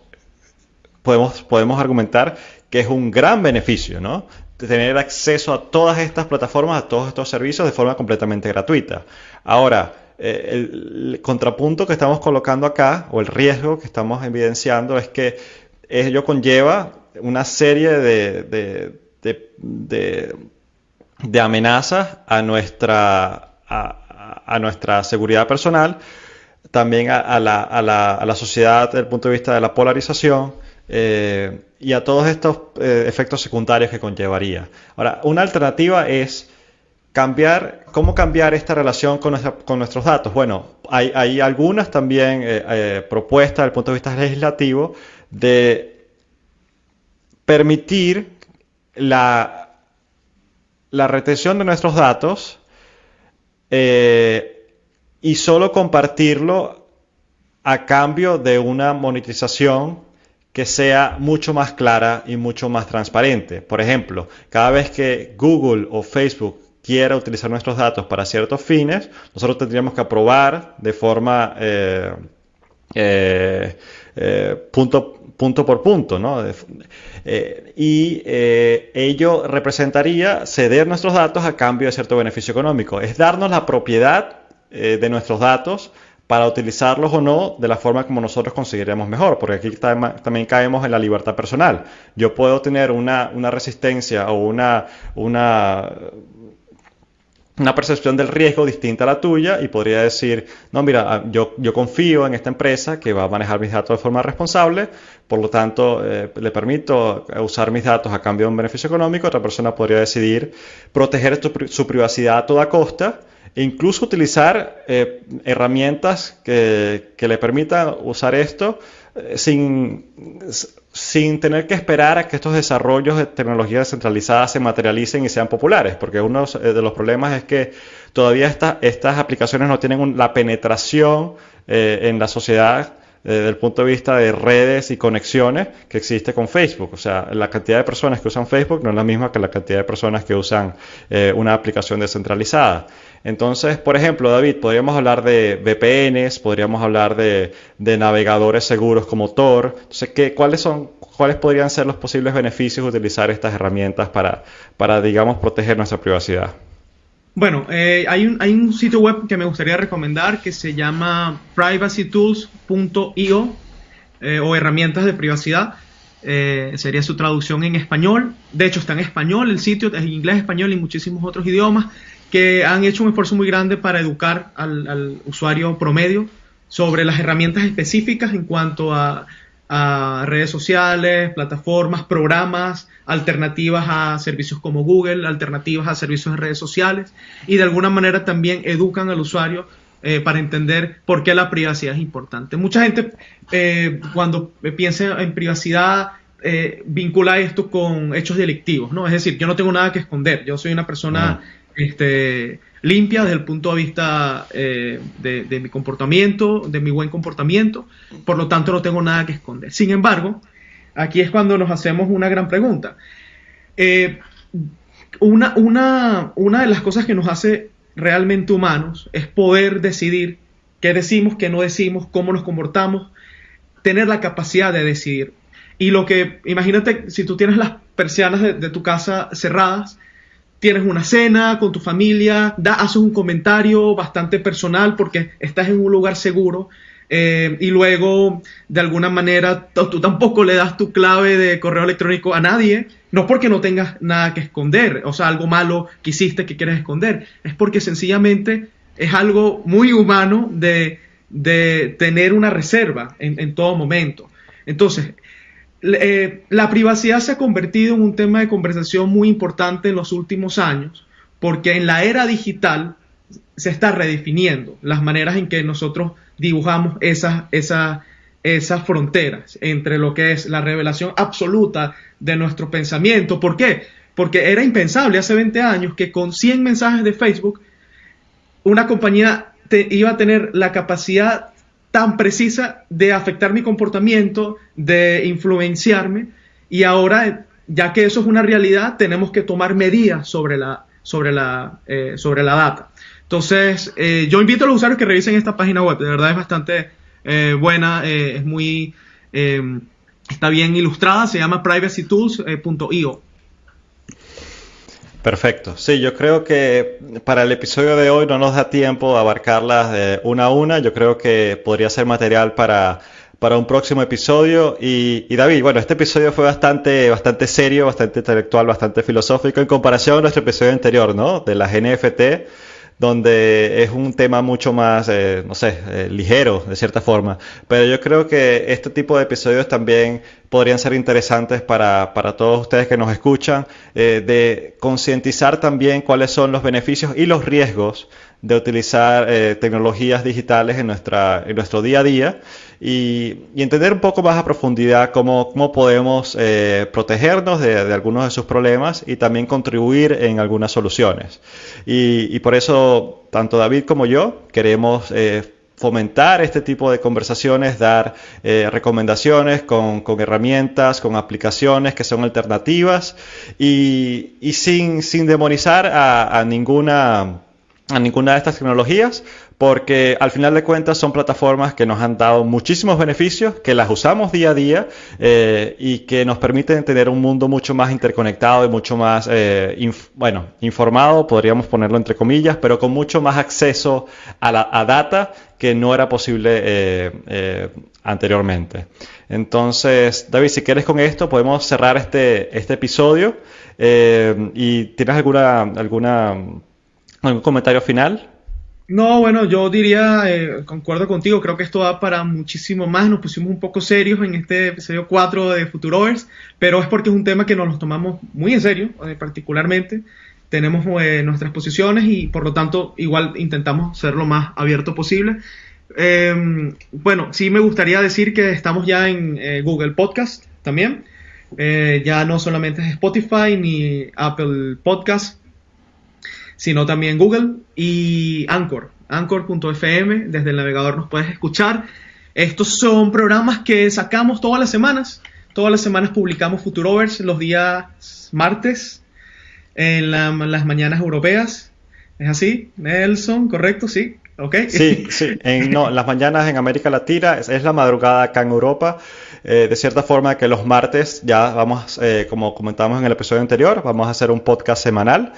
podemos argumentar que es un gran beneficio, ¿no? De tener acceso a todas estas plataformas, a todos estos servicios de forma completamente gratuita. Ahora, el contrapunto que estamos colocando acá, o el riesgo que estamos evidenciando, es que ello conlleva una serie de amenazas a nuestra seguridad personal, también a la sociedad desde el punto de vista de la polarización, y a todos estos efectos secundarios que conllevaría. Ahora, una alternativa es ¿cómo cambiar esta relación con nuestros datos? Bueno, hay algunas también propuestas desde el punto de vista legislativo de permitir la retención de nuestros datos y solo compartirlo a cambio de una monetización que sea mucho más clara y mucho más transparente. Por ejemplo, cada vez que Google o Facebook quiera utilizar nuestros datos para ciertos fines, nosotros tendríamos que aprobar de forma punto por punto, ¿no? Ello representaría ceder nuestros datos a cambio de cierto beneficio económico. Es darnos la propiedad de nuestros datos para utilizarlos o no de la forma como nosotros consideremos mejor, porque aquí también caemos en la libertad personal. Yo puedo tener una resistencia o una percepción del riesgo distinta a la tuya y podría decir, no, mira, yo confío en esta empresa que va a manejar mis datos de forma responsable, por lo tanto le permito usar mis datos a cambio de un beneficio económico. Otra persona podría decidir proteger su privacidad a toda costa e incluso utilizar herramientas que le permitan usar esto sin tener que esperar a que estos desarrollos de tecnología descentralizada se materialicen y sean populares, porque uno de los problemas es que todavía estas aplicaciones no tienen la penetración en la sociedad desde el punto de vista de redes y conexiones que existe con Facebook. O sea, la cantidad de personas que usan Facebook no es la misma que la cantidad de personas que usan una aplicación descentralizada. Entonces, por ejemplo, David, podríamos hablar de VPNs, podríamos hablar de navegadores seguros como Tor. Entonces, ¿cuáles podrían ser los posibles beneficios de utilizar estas herramientas para digamos, proteger nuestra privacidad? Bueno, hay un sitio web que me gustaría recomendar que se llama privacytools.io o herramientas de privacidad. Sería su traducción en español. De hecho, está en español el sitio, es en inglés, español y muchísimos otros idiomas, que han hecho un esfuerzo muy grande para educar al usuario promedio sobre las herramientas específicas en cuanto a redes sociales, plataformas, programas, alternativas a servicios como Google, alternativas a servicios de redes sociales, y de alguna manera también educan al usuario para entender por qué la privacidad es importante. Mucha gente cuando piensa en privacidad vincula esto con hechos delictivos, ¿no? Es decir, yo no tengo nada que esconder, yo soy una persona limpia desde el punto de vista de mi comportamiento, de mi buen comportamiento, por lo tanto no tengo nada que esconder. Sin embargo, aquí es cuando nos hacemos una gran pregunta. Una de las cosas que nos hace realmente humanos es poder decidir qué decimos, qué no decimos, cómo nos comportamos, tener la capacidad de decidir. Y imagínate si tú tienes las persianas de tu casa cerradas, tienes una cena con tu familia, haces un comentario bastante personal porque estás en un lugar seguro, y luego de alguna manera tú tampoco le das tu clave de correo electrónico a nadie, no porque no tengas nada que esconder, o sea, algo malo que hiciste que quieres esconder, es porque sencillamente es algo muy humano de tener una reserva en todo momento. Entonces, la privacidad se ha convertido en un tema de conversación muy importante en los últimos años, porque en la era digital se está redefiniendo las maneras en que nosotros dibujamos esas fronteras entre lo que es la revelación absoluta de nuestro pensamiento. ¿Por qué? Porque era impensable hace 20 años que con 100 mensajes de Facebook una compañía iba a tener la capacidad tan precisa de afectar mi comportamiento, de influenciarme, y ahora, ya que eso es una realidad, tenemos que tomar medidas sobre la data. Entonces, yo invito a los usuarios que revisen esta página web. De verdad es bastante buena, es muy... está bien ilustrada, se llama privacytools.io. Perfecto. Sí, yo creo que para el episodio de hoy no nos da tiempo a abarcarlas una a una. Yo creo que podría ser material para un próximo episodio. Y David, bueno, este episodio fue bastante serio, bastante intelectual, bastante filosófico en comparación a nuestro episodio anterior, ¿no? De las NFT, donde es un tema mucho más, ligero, de cierta forma. Pero yo creo que este tipo de episodios también podrían ser interesantes para todos ustedes que nos escuchan, de concientizar también cuáles son los beneficios y los riesgos de utilizar tecnologías digitales en nuestro día a día y entender un poco más a profundidad cómo podemos protegernos de algunos de sus problemas y también contribuir en algunas soluciones. Y por eso, tanto David como yo queremos fomentar este tipo de conversaciones, dar recomendaciones con herramientas, con aplicaciones que son alternativas y sin demonizar a ninguna de estas tecnologías, porque al final de cuentas son plataformas que nos han dado muchísimos beneficios, que las usamos día a día y que nos permiten tener un mundo mucho más interconectado y mucho más informado, podríamos ponerlo entre comillas, pero con mucho más acceso a data que no era posible anteriormente. Entonces, David, si quieres con esto podemos cerrar este episodio y ¿tienes algún comentario final? No, bueno, yo diría, concuerdo contigo, creo que esto da para muchísimo más. Nos pusimos un poco serios en este episodio 4 de Futurovers, pero es porque es un tema que nos lo tomamos muy en serio, particularmente. Tenemos nuestras posiciones y por lo tanto igual intentamos ser lo más abierto posible. Bueno, sí me gustaría decir que estamos ya en Google Podcast también. Ya no solamente es Spotify ni Apple Podcast, sino también Google y Anchor.fm. Desde el navegador nos puedes escuchar. Estos son programas que sacamos todas las semanas. Todas las semanas publicamos Futurovers los días martes en las mañanas europeas. ¿Es así, Nelson? ¿Correcto? Sí. Okay. Sí. Las mañanas en América Latina es la madrugada acá en Europa. De cierta forma que los martes ya vamos, como comentamos en el episodio anterior, vamos a hacer un podcast semanal.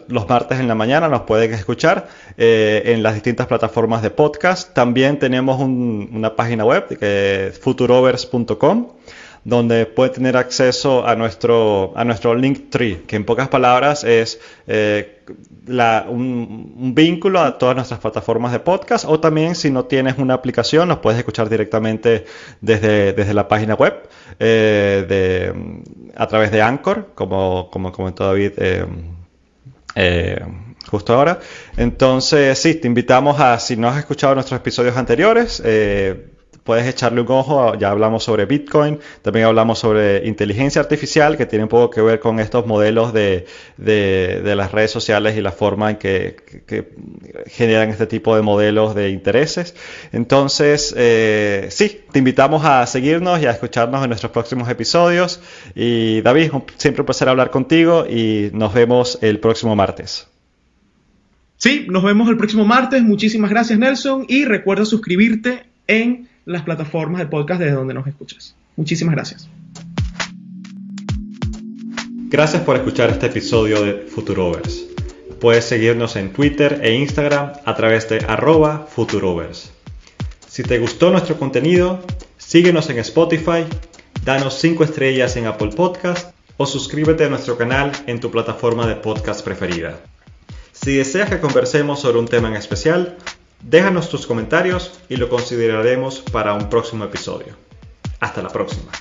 Los martes en la mañana nos pueden escuchar en las distintas plataformas de podcast. También tenemos una página web que es futurovers.com, donde puede tener acceso a nuestro Linktree, que en pocas palabras es un vínculo a todas nuestras plataformas de podcast, o también si no tienes una aplicación nos puedes escuchar directamente desde la página web a través de Anchor, como comentó David justo ahora. Entonces sí, te invitamos si no has escuchado nuestros episodios anteriores, puedes echarle un ojo. Ya hablamos sobre Bitcoin, también hablamos sobre inteligencia artificial, que tiene un poco que ver con estos modelos de las redes sociales y la forma en que generan este tipo de modelos de intereses. Entonces, sí, te invitamos a seguirnos y a escucharnos en nuestros próximos episodios. Y David, siempre un placer hablar contigo y nos vemos el próximo martes. Sí, nos vemos el próximo martes. Muchísimas gracias, Nelson. Y recuerda suscribirte en las plataformas de podcast desde donde nos escuchas. Muchísimas gracias. Gracias por escuchar este episodio de Futurovers. Puedes seguirnos en Twitter e Instagram a través de @Futurovers. Si te gustó nuestro contenido, síguenos en Spotify, danos 5 estrellas en Apple Podcast o suscríbete a nuestro canal en tu plataforma de podcast preferida. Si deseas que conversemos sobre un tema en especial, déjanos tus comentarios y lo consideraremos para un próximo episodio. Hasta la próxima.